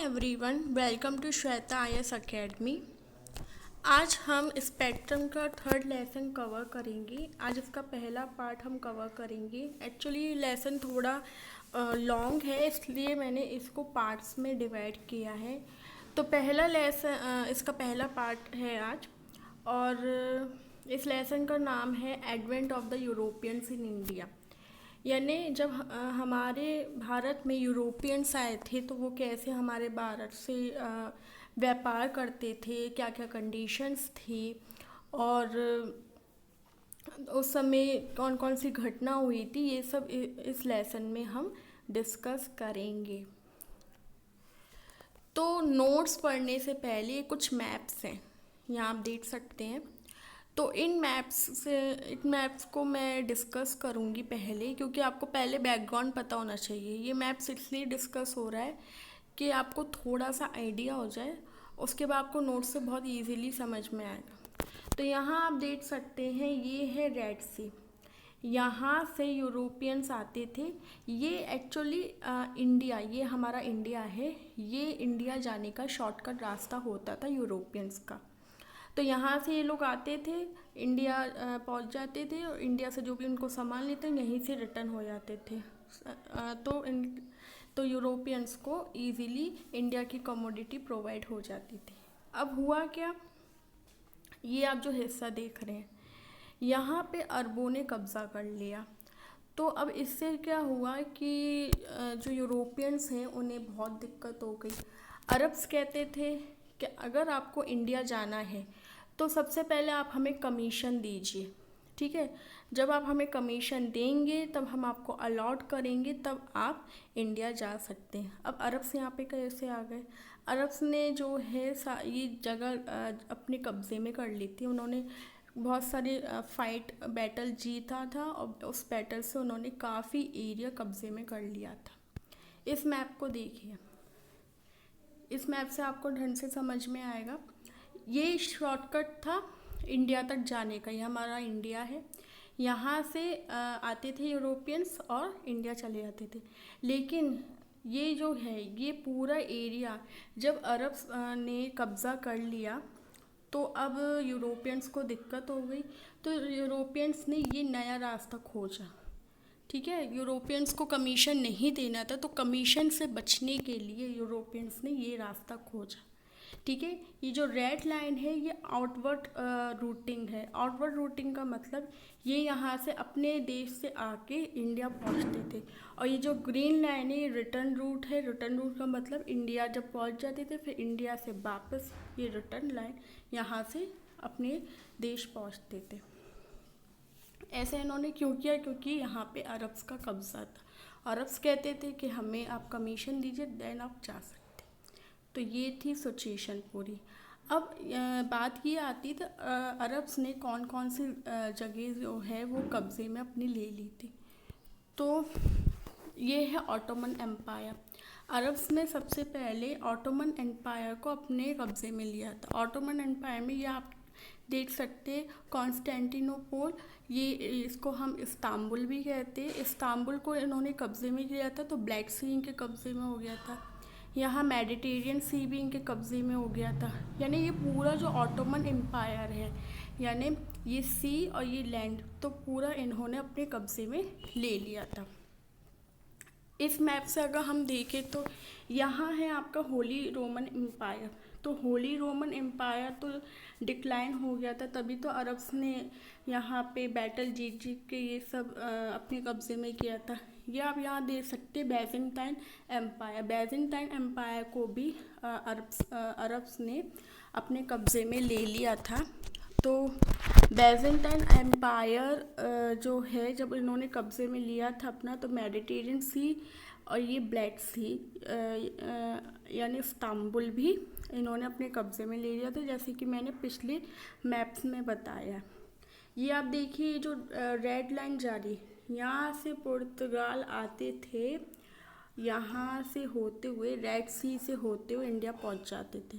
Everyone, welcome to Shweta IAS academy. आज हम spectrum का थर्ड लेसन कवर करेंगे। आज इसका पहला पार्ट हम कवर करेंगे। एक्चुअली ये लेसन थोड़ा लॉन्ग है, इसलिए मैंने इसको पार्ट्स में डिवाइड किया है। तो पहला लेसन इसका पहला पार्ट है आज, और इस लेसन का नाम है advent of the Europeans in India. यानी जब हमारे भारत में यूरोपियंस आए थे तो वो कैसे हमारे भारत से व्यापार करते थे, क्या क्या कंडीशंस थी, और उस समय कौन कौन सी घटना हुई थी, ये सब इस लेसन में हम डिस्कस करेंगे। तो नोट्स पढ़ने से पहले कुछ मैप्स हैं, यहाँ आप देख सकते हैं। तो इन मैप्स को मैं डिस्कस करूँगी पहले, क्योंकि आपको पहले बैकग्राउंड पता होना चाहिए। ये मैप्स इसलिए डिस्कस हो रहा है कि आपको थोड़ा सा आइडिया हो जाए, उसके बाद आपको नोट्स से बहुत इजीली समझ में आएगा। तो यहाँ आप देख सकते हैं, ये है रेड सी। यहाँ से यूरोपियंस आते थे। ये एक्चुअली इंडिया, ये हमारा इंडिया है, ये इंडिया जाने का शॉर्टकट रास्ता होता था यूरोपियंस का। तो यहाँ से ये लोग आते थे, इंडिया पहुँच जाते थे, और इंडिया से जो भी उनको सामान लेते यहीं से रिटर्न हो जाते थे। तो यूरोपियंस को इजीली इंडिया की कमोडिटी प्रोवाइड हो जाती थी। अब हुआ क्या, ये आप जो हिस्सा देख रहे हैं, यहाँ पे अरबों ने कब्ज़ा कर लिया। तो अब इससे क्या हुआ कि जो यूरोपियंस हैं उन्हें बहुत दिक्कत हो गई। अरब्स कहते थे कि अगर आपको इंडिया जाना है तो सबसे पहले आप हमें कमीशन दीजिए, ठीक है। जब आप हमें कमीशन देंगे तब हम आपको अलॉट करेंगे, तब आप इंडिया जा सकते हैं। अब अरब्स यहाँ पे कैसे आ गए? अरब्स ने जो है ये जगह अपने कब्ज़े में कर ली थी। उन्होंने बहुत सारे बैटल जीता था, और उस बैटल से उन्होंने काफ़ी एरिया कब्ज़े में कर लिया था। इस मैप को देखिए, इस मैप से आपको ढंग से समझ में आएगा। ये शॉर्टकट था इंडिया तक जाने का, ये हमारा इंडिया है। यहाँ से आते थे यूरोपियंस और इंडिया चले जाते थे। लेकिन ये जो है, ये पूरा एरिया जब अरब्स ने कब्ज़ा कर लिया तो अब यूरोपियंस को दिक्कत हो गई। तो यूरोपियंस ने ये नया रास्ता खोजा, ठीक है। यूरोपियंस को कमीशन नहीं देना था, तो कमीशन से बचने के लिए यूरोपियंस ने ये रास्ता खोजा, ठीक है। ये जो रेड लाइन है ये आउटवर्ड रूटिंग है। आउटवर्ड रूटिंग का मतलब ये यहाँ से अपने देश से आके इंडिया पहुँचते थे, और ये जो ग्रीन लाइन है ये रिटर्न रूट है। रिटर्न रूट का मतलब इंडिया जब पहुँच जाते थे फिर इंडिया से वापस ये रिटर्न लाइन यहाँ से अपने देश पहुँचते थे। ऐसे इन्होंने क्यों किया? क्योंकि यहाँ पे अरब्स का कब्ज़ा था। अरब्स कहते थे कि हमें आप कमीशन दीजिए, देन आप जा सकते। तो ये थी सिचुएशन पूरी। अब बात ये आती तो अरब्स ने कौन कौन सी जगह जो है वो कब्ज़े में अपनी ले ली थी। तो ये है ऑटोमन एम्पायर। अरब्स ने सबसे पहले ऑटोमन एम्पायर को अपने कब्ज़े में लिया था। ऑटोमन एम्पायर में ये आप देख सकते हैं कॉन्स्टेंटिनोपल, ये इसको हम इस्तांबुल भी कहते हैं। इस्तांबुल को इन्होंने कब्ज़े में लिया था, तो ब्लैक सी इनके कब्ज़े में हो गया था। यहाँ मेडिटेरियन सी भी इनके कब्ज़े में हो गया था। यानी ये पूरा जो ऑटोमन एम्पायर है, यानी ये सी और ये लैंड, तो पूरा इन्होंने अपने कब्ज़े में ले लिया था। इस मैप से अगर हम देखें तो यहाँ है आपका होली रोमन एम्पायर। तो होली रोमन एम्पायर तो डिक्लाइन हो गया था, तभी तो अरब्स ने यहाँ पे बैटल जीत के ये सब अपने कब्ज़े में किया था। ये आप यहाँ देख सकते हैं बैजेंटाइन एम्पायर। बैजेंटाइन एम्पायर को भी अरब्स ने अपने कब्ज़े में ले लिया था। तो बैजेंटाइन एम्पायर जो है, जब इन्होंने कब्ज़े में लिया था अपना, तो मेडिटेरियन सी और ये ब्लैक सी यानी इस्तांबुल भी इन्होंने अपने कब्ज़े में ले लिया था, जैसे कि मैंने पिछले मैप्स में बताया। ये आप देखिए, जो रेड लाइन जा रही, यहाँ से पुर्तगाल आते थे, यहाँ से होते हुए रेड सी से होते हुए इंडिया पहुँच जाते थे।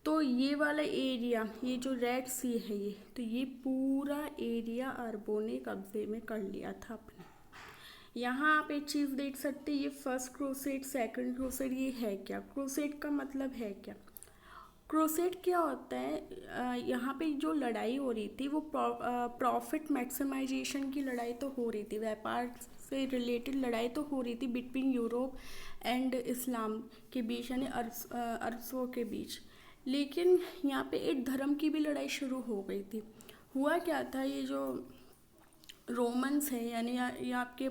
तो ये वाला एरिया, ये जो रेड सी है, तो ये पूरा एरिया अरबों ने कब्ज़े में कर लिया था अपने। यहाँ आप एक चीज़ देख सकते हैं, ये फर्स्ट क्रूसेड, सेकंड क्रूसेड, ये है क्या? क्रूसेड का मतलब है क्या? क्रूसेड क्या होता है? यहाँ पे जो लड़ाई हो रही थी वो प्रॉफिट मैक्सिमाइजेशन की लड़ाई तो हो रही थी, व्यापार से रिलेटेड लड़ाई तो हो रही थी बिटवीन यूरोप एंड इस्लाम के बीच, यानी अरबों के बीच। लेकिन यहाँ पे एक धर्म की भी लड़ाई शुरू हो गई थी। हुआ क्या था, ये जो रोमन्स है, यानी ये आपके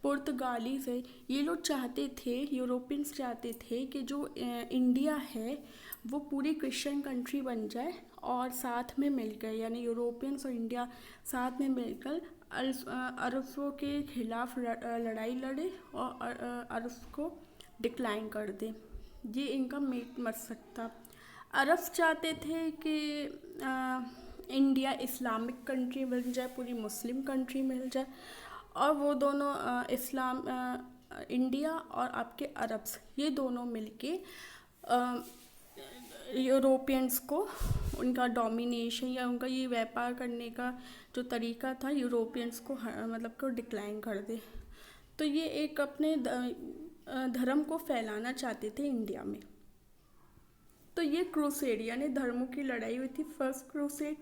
पुर्तगालीस है, ये लोग चाहते थे, यूरोपियंस चाहते थे कि जो इंडिया है वो पूरी क्रिश्चियन कंट्री बन जाए और साथ में मिलकर, यानी यूरोपियंस और इंडिया साथ में मिलकर अरबों के खिलाफ लड़ाई लड़े और अरब को डिक्लाइन कर दे। ये इनका मेन मकसद था। अरब चाहते थे कि इंडिया इस्लामिक कंट्री बन जाए, पूरी मुस्लिम कंट्री मिल जाए, और वो दोनों इंडिया और आपके अरब्स, ये दोनों मिलके यूरोपियंस को उनका डोमिनेशन या उनका ये व्यापार करने का जो तरीका था यूरोपियंस को मतलब को डिक्लाइन कर दे। तो ये एक अपने धर्म को फैलाना चाहते थे इंडिया में। तो ये क्रूसेड यानी धर्मों की लड़ाई हुई थी। फर्स्ट क्रूसेड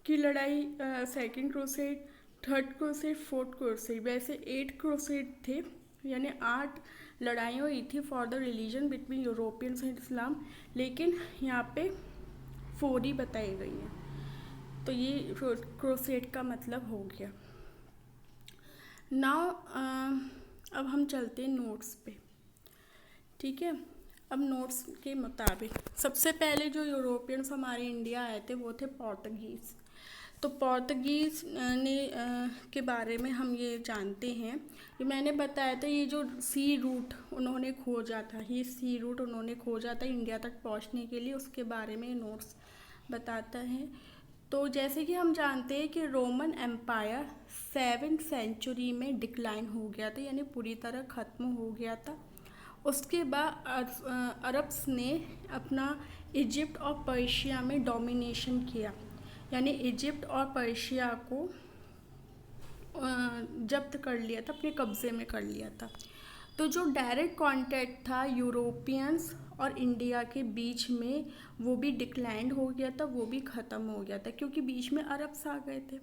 की लड़ाई, second crusade, third crusade, fourth crusade, वैसे 8 क्रूसेड थे, यानी 8 लड़ाइयाँ हुई थी for the religion between Europeans and Islam, लेकिन यहाँ पे 4 ही बताई गई हैं। तो ये क्रूसेड का मतलब हो गया। नाउ अब हम चलते हैं नोट्स पे, ठीक है। अब नोट्स के मुताबिक सबसे पहले जो यूरोपियंस हमारे इंडिया आए थे वो थे पोर्तुगीज़। तो पोर्तुगीज़ ने के बारे में हम ये जानते हैं, ये मैंने बताया था, ये जो सी रूट उन्होंने खोजा था, ये सी रूट उन्होंने खोजा था इंडिया तक पहुंचने के लिए, उसके बारे में नोट्स बताता है। तो जैसे कि हम जानते हैं कि रोमन एम्पायर 7वीं सेंचुरी में डिक्लाइन हो गया था, यानी पूरी तरह ख़त्म हो गया था। उसके बाद अरब्स ने अपना इजिप्ट और पर्शिया में डोमिनेशन किया, यानी इजिप्ट और पर्शिया को जब्त कर लिया था, अपने कब्ज़े में कर लिया था। तो जो डायरेक्ट कांटेक्ट था यूरोपियंस और इंडिया के बीच में वो भी डिक्लाइन हो गया था, वो भी ख़त्म हो गया था, क्योंकि बीच में अरब्स आ गए थे।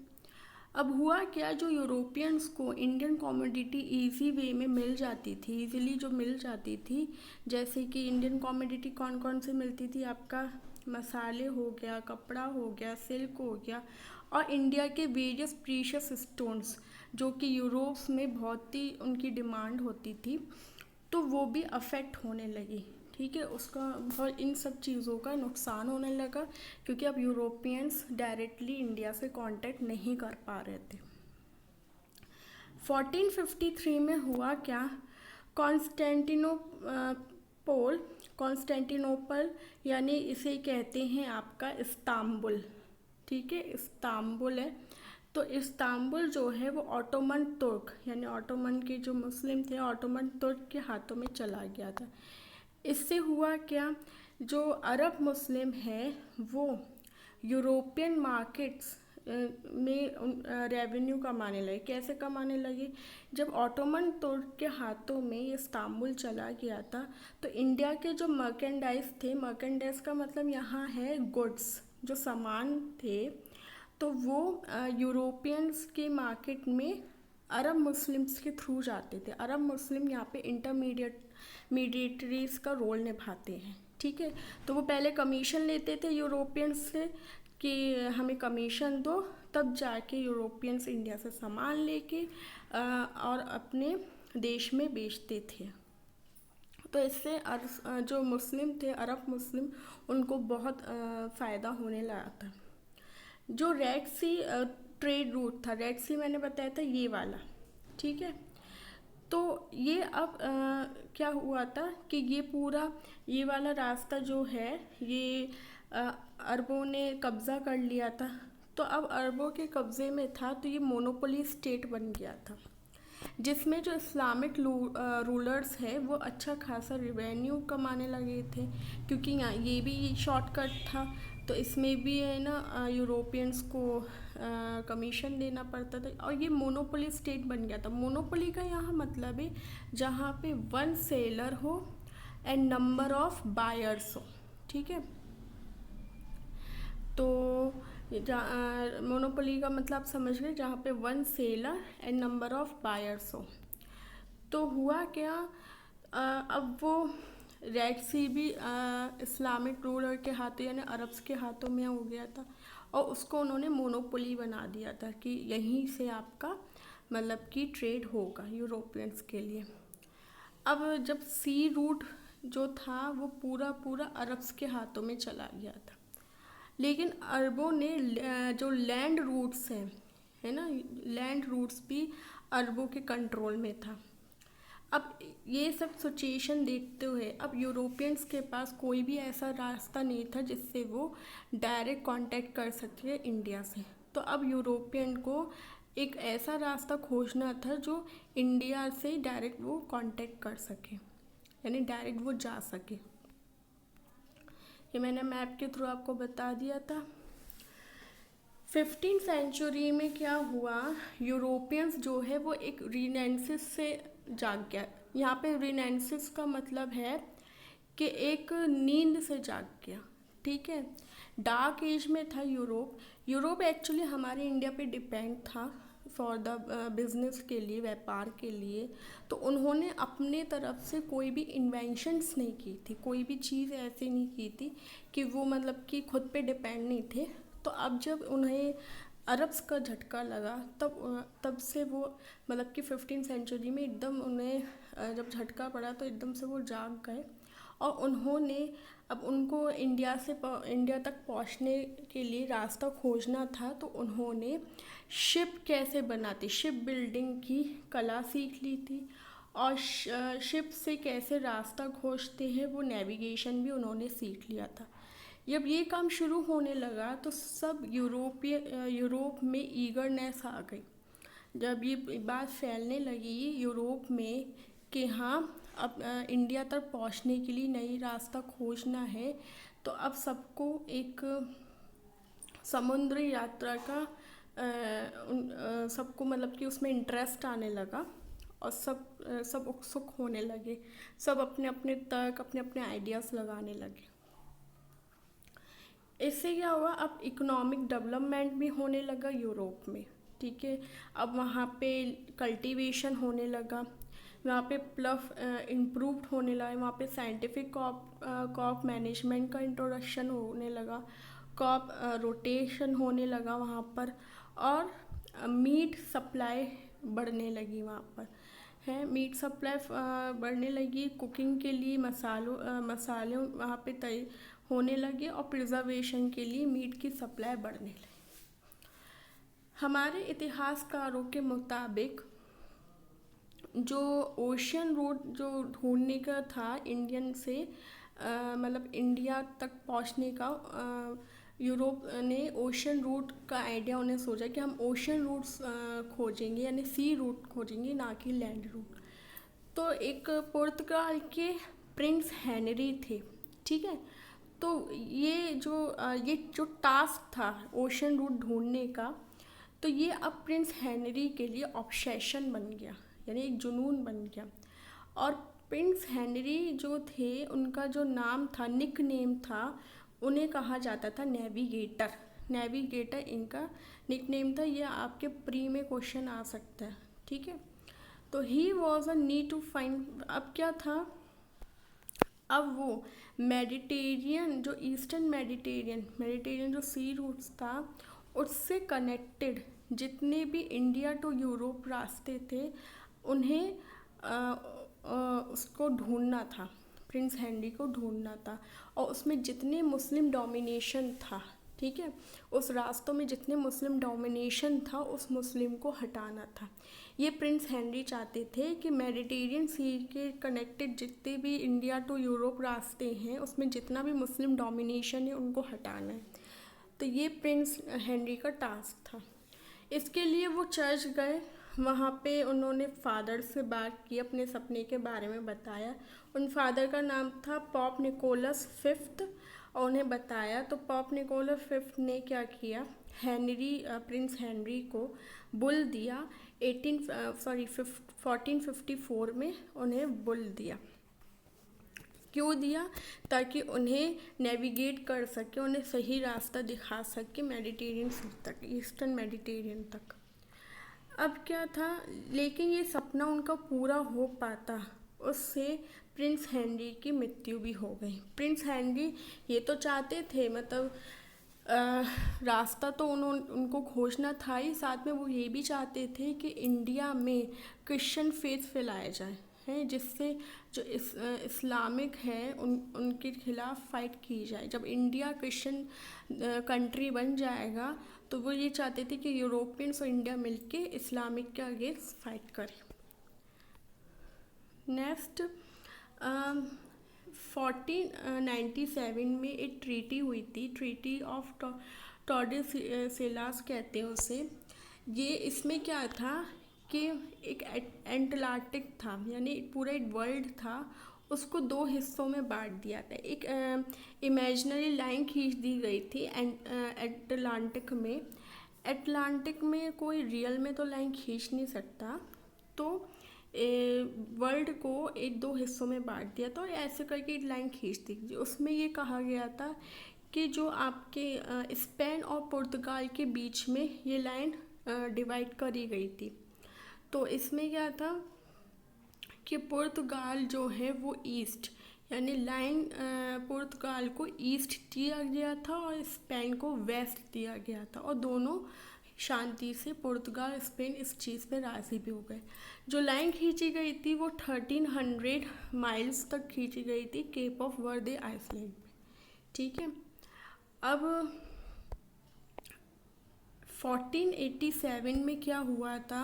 अब हुआ क्या, जो यूरोपियंस को इंडियन कमोडिटी इजी वे में मिल जाती थी, इजीली जो मिल जाती थी, जैसे कि इंडियन कमोडिटी कौन कौन से मिलती थी, आपका मसाले हो गया, कपड़ा हो गया, सिल्क हो गया, और इंडिया के वेरियस प्रीशियस स्टोन्स जो कि यूरोप में बहुत ही उनकी डिमांड होती थी, तो वो भी अफेक्ट होने लगी, ठीक है। उसका बहुत इन सब चीज़ों का नुकसान होने लगा, क्योंकि अब यूरोपियंस डायरेक्टली इंडिया से कांटेक्ट नहीं कर पा रहे थे। 1453 में हुआ क्या, कॉन्स्टेंटिनोपल यानी इसे कहते हैं आपका इस्तांबुल, ठीक है, इस्तांबुल है। तो इस्तांबुल जो है वो ऑटोमन तुर्क, यानी ऑटोमन के जो मुस्लिम थे, ऑटोमन तुर्क के हाथों में चला गया था। इससे हुआ क्या, जो अरब मुस्लिम है वो यूरोपियन मार्केट्स में रेवेन्यू कमाने लगे। कैसे कमाने लगे, जब ऑटोमन तुर्क के हाथों में ये इस्तांबुल चला गया था, तो इंडिया के जो मर्केंडाइज थे, मर्केंडाइज का मतलब यहाँ है गुड्स, जो सामान थे, तो वो यूरोपियंस के मार्केट में अरब मुस्लिम्स के थ्रू जाते थे। अरब मुस्लिम यहाँ पे मीडिएटरीज का रोल निभाते हैं, ठीक है। तो वो पहले कमीशन लेते थे यूरोपियंस से कि हमें कमीशन दो, तब जाके यूरोपियंस इंडिया से सामान लेके और अपने देश में बेचते थे। तो इससे जो मुस्लिम थे, अरब मुस्लिम, उनको बहुत फ़ायदा होने लगा था। जो रेड सी ट्रेड रूट था, रेड सी मैंने बताया था ये वाला, ठीक है। तो ये अब क्या हुआ था कि ये पूरा ये वाला रास्ता जो है ये अरबों ने कब्ज़ा कर लिया था। तो अब अरबों के कब्ज़े में था, तो ये मोनोपोली स्टेट बन गया था। जिसमें जो इस्लामिक रूलर्स है वो अच्छा खासा रिवेन्यू कमाने लगे थे, क्योंकि यहाँ ये भी शॉर्टकट था। तो इसमें भी है ना यूरोपियंस को कमीशन देना पड़ता था, और ये मोनोपोली स्टेट बन गया था। मोनोपोली का यहाँ मतलब है जहाँ पे वन सेलर हो एंड नंबर ऑफ बायर्स हो, ठीक है। तो मोनोपोली का मतलब समझ गए, जहाँ पे one seller and number of buyers हो। तो हुआ क्या, अब वो रेड सी भी इस्लामिक रूलर के हाथों यानी अरब्स के हाथों में हो गया था, और उसको उन्होंने मोनोपोली बना दिया था कि यहीं से आपका मतलब कि ट्रेड होगा यूरोपियंस के लिए। अब जब सी रूट जो था वो पूरा पूरा अरब्स के हाथों में चला गया था, लेकिन अरबों ने जो लैंड रूट्स हैं, है ना, लैंड रूट्स भी अरबों के कंट्रोल में था। अब ये सब सिचुएशन देखते हुए अब यूरोपियंस के पास कोई भी ऐसा रास्ता नहीं था जिससे वो डायरेक्ट कांटेक्ट कर सके इंडिया से। तो अब यूरोपियन को एक ऐसा रास्ता खोजना था जो इंडिया से डायरेक्ट वो कांटेक्ट कर सके, यानी डायरेक्ट वो जा सके। ये मैंने मैप के थ्रू आपको बता दिया था। 15th सेंचुरी में क्या हुआ, यूरोपियंस जो है वो एक रीनेंसिस से जाग गया। यहाँ पे रीनेंसिस का मतलब है कि एक नींद से जाग गया, ठीक है। डार्क एज में था यूरोप एक्चुअली हमारे इंडिया पे डिपेंड था फॉर द बिजनेस के लिए, व्यापार के लिए। तो उन्होंने अपने तरफ से कोई भी इन्वेंशंस नहीं की थी, कोई भी चीज़ ऐसी नहीं की थी कि वो मतलब कि खुद पे डिपेंड नहीं थे। तो अब जब उन्हें अरब्स का झटका लगा तब से वो मतलब कि 15th सेंचुरी में एकदम उन्हें जब झटका पड़ा तो एकदम से वो जाग गए, और उन्होंने अब उनको इंडिया तक पहुंचने के लिए रास्ता खोजना था। तो उन्होंने शिप कैसे बनाती, शिप बिल्डिंग की कला सीख ली थी, और शिप से कैसे रास्ता खोजते हैं वो नेविगेशन भी उन्होंने सीख लिया था। जब ये काम शुरू होने लगा तो सब यूरोप में ईगरनेस आ गई। जब ये बात फैलने लगी यूरोप में कि हाँ अब इंडिया तक पहुंचने के लिए नई रास्ता खोजना है, तो अब सबको एक समुद्री यात्रा का सबको मतलब कि उसमें इंटरेस्ट आने लगा, और सब उत्सुक होने लगे, सब अपने अपने आइडियाज़ लगाने लगे। इससे क्या हुआ, अब इकोनॉमिक डेवलपमेंट भी होने लगा यूरोप में, ठीक है। अब वहाँ पे कल्टीवेशन होने लगा, वहाँ पे प्लफ इम्प्रूव्ड होने लगा, वहाँ पे साइंटिफिक क्रॉप मैनेजमेंट का इंट्रोडक्शन होने लगा, क्रॉप रोटेशन होने लगा वहाँ पर, और मीट सप्लाई बढ़ने लगी वहाँ पर, है मीट सप्लाई बढ़ने लगी। कुकिंग के लिए मसाले वहाँ पे होने लगे, और प्रिजर्वेशन के लिए मीट की सप्लाई बढ़ने लगी। हमारे इतिहासकारों के मुताबिक जो ओशियन रूट जो ढूंढने का था इंडियन से मतलब इंडिया तक पहुंचने का, यूरोप ने ओशियन रूट का आइडिया उन्हें सोचा कि हम ओशियन रूट्स खोजेंगे, यानी सी रूट खोजेंगे, ना कि लैंड रूट। तो एक पुर्तगाल के प्रिंस हेनरी थे, ठीक है। तो ये जो टास्क था ओशियन रूट ढूंढने का, तो ये अब प्रिंस हेनरी के लिए ऑब्सेशन बन गया, यानी एक जुनून बन गया। और प्रिंस हेनरी जो थे उनका जो नाम था, निक नेम था, उन्हें कहा जाता था नेविगेटर इनका निक नेम था। ये आपके प्री में क्वेश्चन आ सकता है, ठीक है। तो he was a need to find, अब क्या था, अब वो मेडिटेरियन जो ईस्टर्न मेडिटेरियन जो सी रूट्स था उससे कनेक्टेड जितने भी इंडिया टू यूरोप रास्ते थे उन्हें उसको ढूंढना था, प्रिंस हेनरी को ढूंढना था। और उसमें जितने मुस्लिम डोमिनेशन था, ठीक है, उस रास्तों में जितने मुस्लिम डोमिनेशन था उस मुस्लिम को हटाना था। ये प्रिंस हेनरी चाहते थे कि मेडिटेरियन सी के कनेक्टेड जितने भी इंडिया टू यूरोप रास्ते हैं उसमें जितना भी मुस्लिम डोमिनेशन है उनको हटाना है। तो ये प्रिंस हेनरी का टास्क था। इसके लिए वो चर्च गए, वहाँ पे उन्होंने फादर से बात की, अपने सपने के बारे में बताया। उन फादर का नाम था पॉप निकोलस फिफ्थ, और उन्हें बताया तो पॉप निकोलस फिफ्थ ने क्या किया, प्रिंस हेनरी को बुल दिया। 1454 में उन्हें बुल दिया। क्यों दिया? ताकि उन्हें नेविगेट कर सके, उन्हें सही रास्ता दिखा सके मेडिटेरियन सी तक, ईस्टर्न मेडिटेरियन तक। अब क्या था, लेकिन ये सपना उनका पूरा हो पाता उससे प्रिंस हेनरी की मृत्यु भी हो गई। प्रिंस हेनरी ये तो चाहते थे, मतलब रास्ता तो उनको खोजना था ही, साथ में वो ये भी चाहते थे कि इंडिया में क्रिश्चियन फेथ फैलाया जाए, हैं, जिससे जो इस्लामिक है उनके खिलाफ फाइट की जाए। जब इंडिया क्रिश्चियन कंट्री बन जाएगा तो वो ये चाहते थे कि यूरोपियंस और इंडिया मिलके इस्लामिक के अगेंस्ट फाइट करें। नेक्स्ट 1497 में एक ट्रीटी हुई थी, ट्रीटी ऑफ टॉर्डेसिलास कहते हैं उसे। ये इसमें क्या था कि एक एटलांटिक था, यानी पूरा एक वर्ल्ड था, उसको दो हिस्सों में बांट दिया था। एक इमेजिनरी लाइन खींच दी गई थी एटलांटिक में। एटलांटिक में कोई रियल में तो लाइन खींच नहीं सकता, तो वर्ल्ड को एक दो हिस्सों में बांट दिया था और ऐसे करके एक लाइन खींच दी। उसमें ये कहा गया था कि जो आपके स्पेन और पुर्तगाल के बीच में ये लाइन डिवाइड करी गई थी। तो इसमें क्या था कि पुर्तगाल जो है वो ईस्ट, यानी लाइन पुर्तगाल को ईस्ट दिया गया था और स्पेन को वेस्ट दिया गया था, और दोनों शांति से पुर्तगाल स्पेन इस चीज़ पे राज़ी भी हो गए। जो लाइन खींची गई थी वो 1300 माइल्स तक खींची गई थी केप ऑफ वर्दे आइसलैंड में। ठीक है, अब 1487 में क्या हुआ था,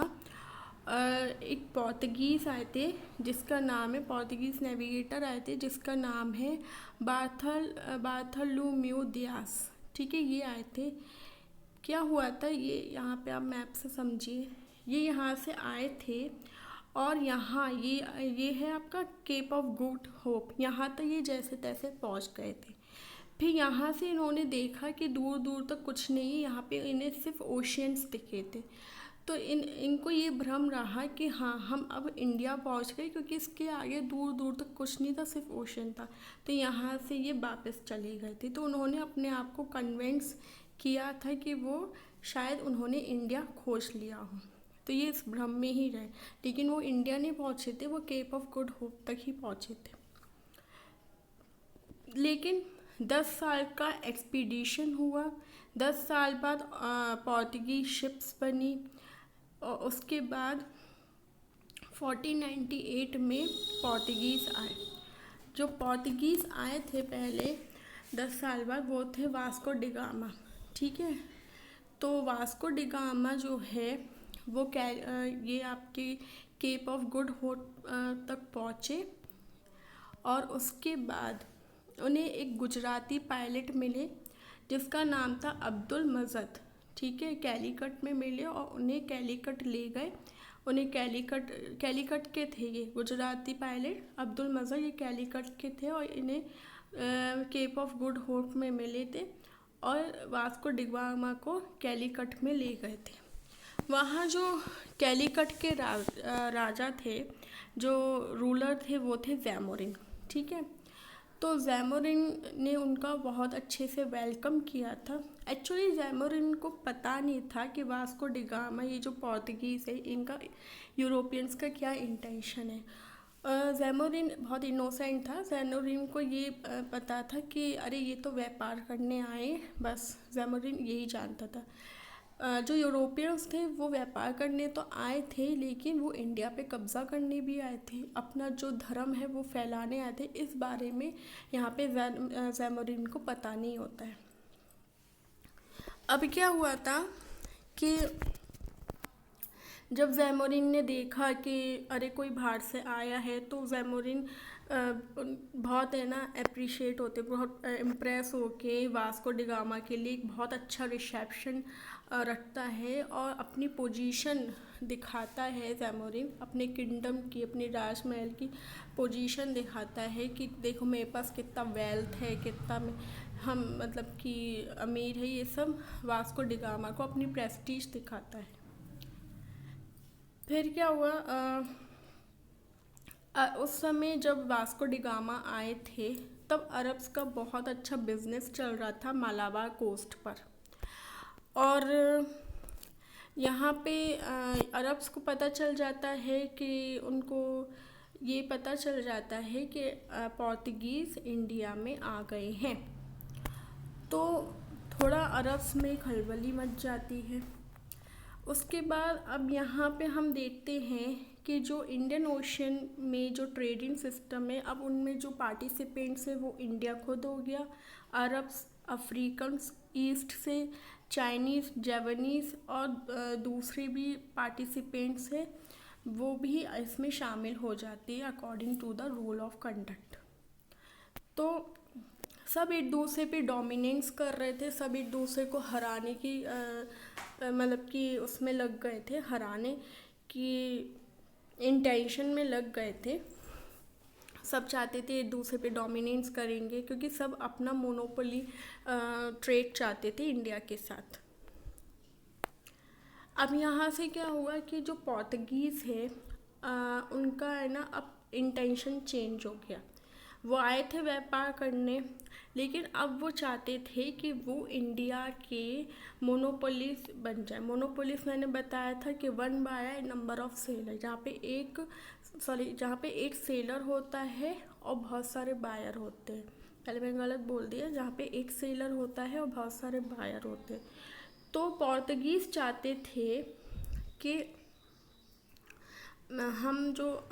एक पोर्तुगीज़ आए थे जिसका नाम है, पोर्तुगीज़ नेविगेटर आए थे जिसका नाम है बार्थोलोम्यू दियास। ठीक है, ये आए थे। क्या हुआ था, ये यहाँ पे आप मैप से समझिए, ये यहाँ से आए थे और यहाँ ये है आपका केप ऑफ गुड होप, यहाँ तक ये जैसे तैसे पहुँच गए थे। फिर यहाँ से इन्होंने देखा कि दूर दूर तक कुछ नहीं है, यहाँ पे इन्हें सिर्फ ओशियंस दिखे थे। तो इनको ये भ्रम रहा कि हाँ हम अब इंडिया पहुँच गए, क्योंकि इसके आगे दूर दूर तक कुछ नहीं था, सिर्फ ओशन था। तो यहाँ से ये वापस चले गए थे। तो उन्होंने अपने आप को कन्विंस किया था कि वो शायद उन्होंने इंडिया खोज लिया हो। तो ये इस भ्रम में ही रहे, लेकिन वो इंडिया नहीं पहुँचे थे, वो केप ऑफ गुड होप तक ही पहुँचे थे। लेकिन 10 साल का एक्सपीडिशन हुआ। 10 साल बाद पोर्तुगीज शिप्स बनी, और उसके बाद 1498 में पोर्तुगीज़ आए। जो पोर्तुगीज़ आए थे पहले 10 साल बाद, वो थे वास्को डिगामा। ठीक है, तो वास्को डिगामा जो है वो ये आपके केप ऑफ गुड होप तक पहुँचे, और उसके बाद उन्हें एक गुजराती पायलट मिले जिसका नाम था अब्दुल मजद। ठीक है, कैलीकट में मिले और उन्हें कैलीकट ले गए। उन्हें कैलीकट के थे, ये गुजराती पायलट अब्दुल मजद ये कैलीकट के थे, और इन्हें केप ऑफ गुड होप में मिले थे और वास्को डिगामा को कैलीकट में ले गए थे। वहाँ जो कैलीकट के राजा थे, जो रूलर थे, वो थे जैमोरिन। ठीक है, तो जैमोरिन ने उनका बहुत अच्छे से वेलकम किया था। एक्चुअली जैमोरिन को पता नहीं था कि वास्को डिगामा, ये जो पोर्तुगीज़ है, इनका यूरोपियंस का क्या इंटेंशन है। जैमोरिन बहुत इनोसेंट था। जैमोरिन को ये पता था कि अरे ये तो व्यापार करने आए, बस जैमोरिन यही जानता था। जो यूरोपियंस थे वो व्यापार करने तो आए थे, लेकिन वो इंडिया पे कब्ज़ा करने भी आए थे, अपना जो धर्म है वो फैलाने आए थे। इस बारे में यहाँ पे जैमोरिन को पता नहीं होता है। अब क्या हुआ था कि जब जैमोरिन ने देखा कि अरे कोई बाहर से आया है, तो जैमोरिन बहुत है ना अप्रिशिएट होते, बहुत इम्प्रेस होके वास्को डिगामा के लिए एक बहुत अच्छा रिसेप्शन रखता है और अपनी पोजीशन दिखाता है। ज़ैमोरिन अपने किंगडम की, अपने राजमहल की पोजीशन दिखाता है कि देखो मेरे पास कितना वेल्थ है, कितना हम मतलब कि अमीर है। ये सब वास्को डिगामा को अपनी प्रेस्टीज दिखाता है। फिर क्या हुआ, उस समय जब वास्को डिगामा आए थे तब अरब्स का बहुत अच्छा बिजनेस चल रहा था मालाबार कोस्ट पर। और यहाँ पे अरब्स को पता चल जाता है कि उनको ये पता चल जाता है कि पोर्तुगीज़ इंडिया में आ गए हैं। तो थोड़ा अरब्स में खलबली मच जाती है। उसके बाद अब यहाँ पे हम देखते हैं कि जो इंडियन ओशन में जो ट्रेडिंग सिस्टम है, अब उनमें जो पार्टिसिपेंट्स है वो इंडिया खुद हो गया। अरब्स, अफ्रीकन्स, ईस्ट से चाइनीज़, जापानीज़ और दूसरे भी पार्टिसिपेंट्स हैं वो भी इसमें शामिल हो जाती है according to the rule of conduct. तो सब एक दूसरे पे डोमिनेंस कर रहे थे, सब एक दूसरे को हराने की मतलब कि उसमें लग गए थे, हराने की इंटेंशन में लग गए थे। सब चाहते थे एक दूसरे पे डोमिनेंस करेंगे क्योंकि सब अपना मोनोपोली ट्रेड चाहते थे इंडिया के साथ। अब यहाँ से क्या हुआ कि जो पोर्तुगीज़ है उनका है ना अब इंटेंशन चेंज हो गया। वो आए थे व्यापार करने, लेकिन अब वो चाहते थे कि वो इंडिया के मोनोपोलिस बन जाए। मोनोपोलिस मैंने बताया था कि one by number of seller, जहाँ पे एक सेलर होता है और बहुत सारे बायर होते हैं। पहले मैंने गलत बोल दिया, जहाँ पे एक सेलर होता है और बहुत सारे बायर होते हैं। तो पोर्तुगीज़ चाहते थे कि हम जो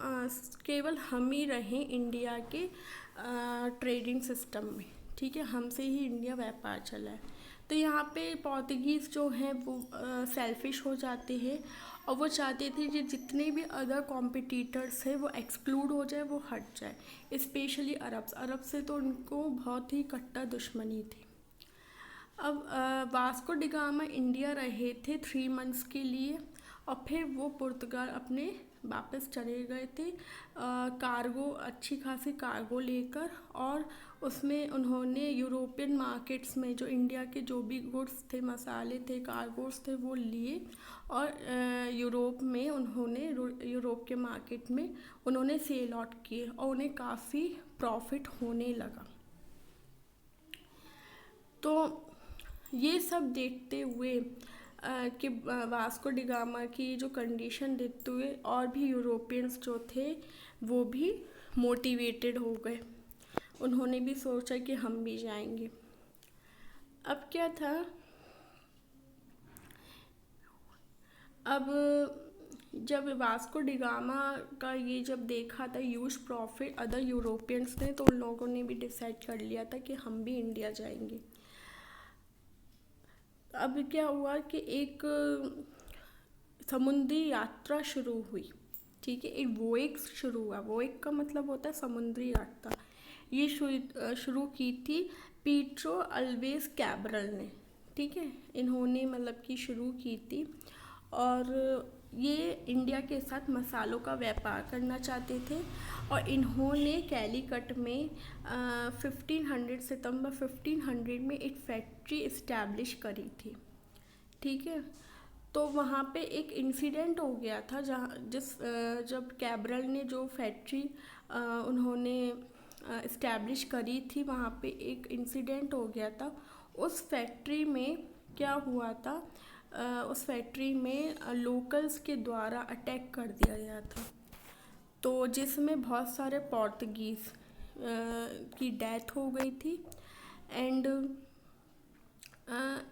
केवल हम ही रहें इंडिया के ट्रेडिंग सिस्टम में, ठीक है, हमसे ही इंडिया व्यापार चला है। तो यहाँ पे पोर्तुगीज़ जो हैं वो सेल्फिश हो जाते हैं और वो चाहते थे कि जितने भी अदर कॉम्पिटिटर्स हैं वो एक्सक्लूड हो जाए, वो हट जाए। स्पेशली अरब से तो उनको बहुत ही कट्टर दुश्मनी थी। अब वास्को डिगामा इंडिया रहे थे 3 मंथ्स के लिए और फिर वो पुर्तगाल अपने वापस चले गए थे कार्गो, अच्छी खासी कार्गो लेकर। और उसमें उन्होंने यूरोपियन मार्केट्स में जो इंडिया के जो भी गुड्स थे, मसाले थे, कार्गोस थे, वो लिए और यूरोप के मार्केट में उन्होंने सेल आउट किए और उन्हें काफ़ी प्रॉफिट होने लगा। तो ये सब देखते हुए कि वास्को डिगामा की जो कंडीशन देखते हुए और भी यूरोपियंस जो थे वो भी मोटिवेटेड हो गए। उन्होंने भी सोचा कि हम भी जाएंगे। अब क्या था, अब जब वास्को डिगामा का ये जब देखा था ह्यूज प्रॉफिट अदर यूरोपियंस ने, तो उन लोगों ने भी डिसाइड कर लिया था कि हम भी इंडिया जाएंगे। अब क्या हुआ कि एक समुद्री यात्रा शुरू हुई, ठीक है, एक वोएग शुरू हुआ। वोएग का मतलब होता है समुद्री यात्रा। ये शुरू की थी पीट्रो अल्वेस कैब्रल ने, ठीक है, इन्होंने मतलब कि शुरू की थी। और ये इंडिया के साथ मसालों का व्यापार करना चाहते थे और इन्होंने कैलीकट में 1500 सितंबर 1500 में एक फैक्ट्री इस्टेब्लिश करी थी, ठीक है। तो वहाँ पे एक इंसिडेंट हो गया था जब कैब्रल ने जो फैक्ट्री उन्होंने इस्टेब्लिश करी थी, वहाँ पे एक इंसिडेंट हो गया था। उस फैक्ट्री में क्या हुआ था, उस फैक्ट्री में लोकल्स के द्वारा अटैक कर दिया गया था, तो जिसमें बहुत सारे पोर्तुगीज़ की डेथ हो गई थी। एंड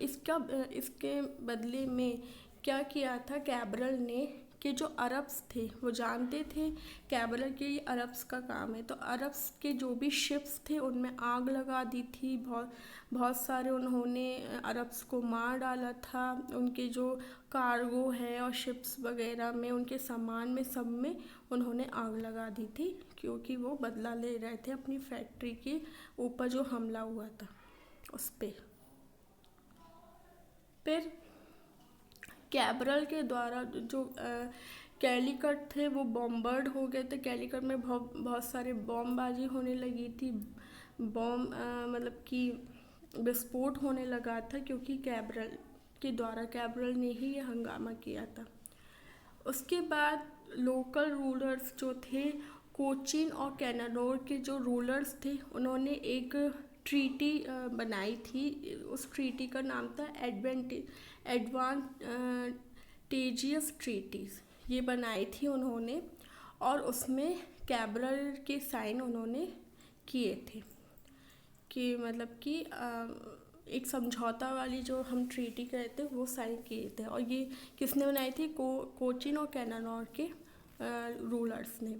इसके बदले में क्या किया था कैब्रल ने कि जो अरब्स थे वो जानते थे कैब्रल के ये अरब्स का काम है, तो अरब्स के जो भी शिप्स थे उनमें आग लगा दी थी। बहुत सारे उन्होंने अरब्स को मार डाला था। उनके जो कार्गो है और शिप्स वगैरह में, उनके सामान में, सब में उन्होंने आग लगा दी थी क्योंकि वो बदला ले रहे थे अपनी फैक्ट्री के ऊपर जो हमला हुआ था उस पे। फिर कैब्रल के द्वारा जो कैलीकट थे वो बॉम्बर्ड हो गए थे। कैलीकट में बहुत सारे बॉम्बबाजी होने लगी थी, बॉम्ब मतलब कि विस्फोट होने लगा था, क्योंकि कैब्रल ने ही ये हंगामा किया था। उसके बाद लोकल रूलर्स जो थे, कोचीन और कैनाडोर के जो रूलर्स थे, उन्होंने एक ट्रीटी बनाई थी। उस ट्रीटी का नाम था एडवांटेजियस ट्रीटीज़। ये बनाई थी उन्होंने, और उसमें कैब्रल के साइन उन्होंने किए थे कि मतलब कि एक समझौता वाली जो हम ट्रीटी कहते हैं वो साइन किए थे। और ये किसने बनाई थी? कोचीन और कैनाडोर के रूलर्स ने।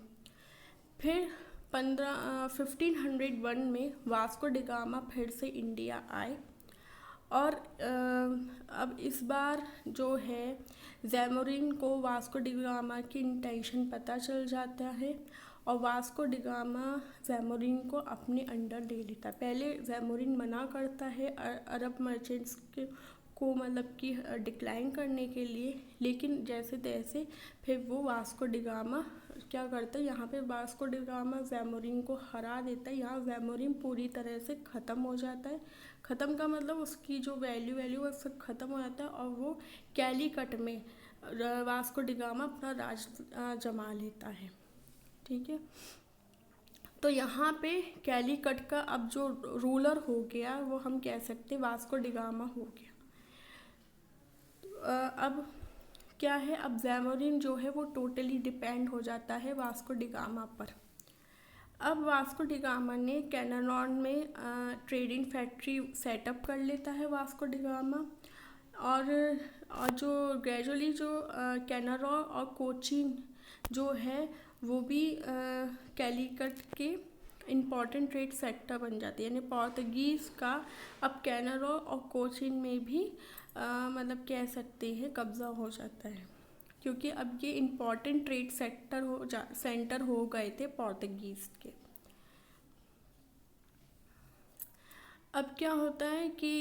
फिर 1501 में वास्को डी गामा फिर से इंडिया आए, और अब इस बार जो है ज़ैमोरिन को वास्को डी गामा की इंटेंशन पता चल जाता है, और वास्को डी गामा ज़ैमोरिन को अपने अंडर ले लेता है। पहले ज़ैमोरिन मना करता है अरब मर्चेंट्स को मतलब कि डिक्लाइन करने के लिए, लेकिन जैसे तैसे फिर वो वास्को डी गामा क्या करता है, यहाँ पे वास्को डी गामा ज़ैमोरिन को हरा देता है। यहाँ ज़ैमोरिन पूरी तरह से ख़त्म हो जाता है। ख़त्म का मतलब उसकी जो वैल्यू वो सब ख़त्म हो जाता है, और वो कैलीकट में वास्को डी गामा अपना राज जमा लेता है। ठीक है, तो यहाँ पे कैलीकट का अब जो रूलर हो गया वो हम कह सकते हैं वास्को डी गामा हो गया। अब क्या है, अब ज़ैमोरिन जो है वो टोटली डिपेंड हो जाता है वास्को डी गामा पर। अब वास्को डी गामा ने कैनाडोर में ट्रेडिंग फैक्ट्री सेटअप कर लेता है वास्को डी गामा, और जो ग्रेजुअली जो कैनाडोर और कोचीन जो है वो भी कैलीकट के इम्पॉर्टेंट ट्रेड सेक्टर बन जाती है। यानी पोर्तुगीज़ का अब कैनाडोर और कोचीन में भी मतलब कह सकते हैं कब्ज़ा हो जाता है, क्योंकि अब ये इम्पॉर्टेंट ट्रेड सेंटर हो गए थे पोर्तुगीज़ के। अब क्या होता है कि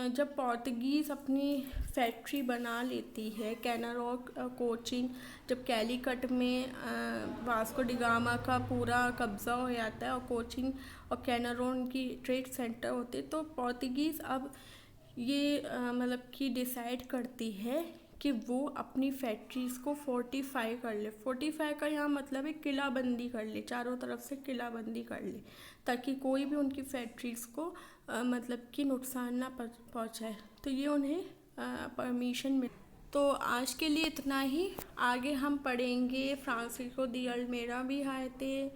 जब पोर्तुगीज़ अपनी फैक्ट्री बना लेती है, कैनाडोर कोचीन जब कैलीकट में वास्को डी गामा का पूरा कब्ज़ा हो जाता है और कोचीन और कैनाडोर की ट्रेड सेंटर होते, तो पोर्तुगीज़ अब ये मतलब कि डिसाइड करती है कि वो अपनी फैक्ट्रीज़ को फोर्टिफाई कर ले। फोर्टिफाई का यहाँ मतलब है किलाबंदी कर ले, चारों तरफ से किलाबंदी कर ले, ताकि कोई भी उनकी फैक्ट्रीज़ को मतलब कि नुकसान ना पहुँचाए। तो ये उन्हें परमिशन मिल। तो आज के लिए इतना ही। आगे हम पढ़ेंगे फ्रांसिस्को दी अल्मेडा भी आए थे,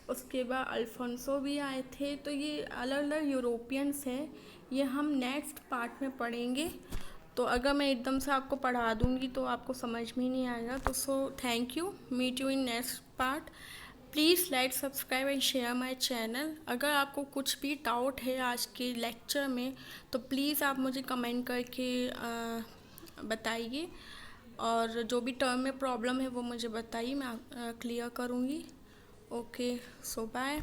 उसके बाद अल्फोंसो भी आए थे। तो ये अलग अलग यूरोपियंस हैं, ये हम नेक्स्ट पार्ट में पढ़ेंगे। तो अगर मैं एकदम से आपको पढ़ा दूँगी तो आपको समझ में ही नहीं आएगा। तो thank you, meet you in next part. Please like, subscribe and share my channel. अगर आपको कुछ भी डाउट है आज के लेक्चर में तो प्लीज़ आप मुझे कमेंट करके बताइए, और जो भी टर्म में प्रॉब्लम है वो मुझे बताइए, मैं क्लियर करूँगी। ओके, सो बाय।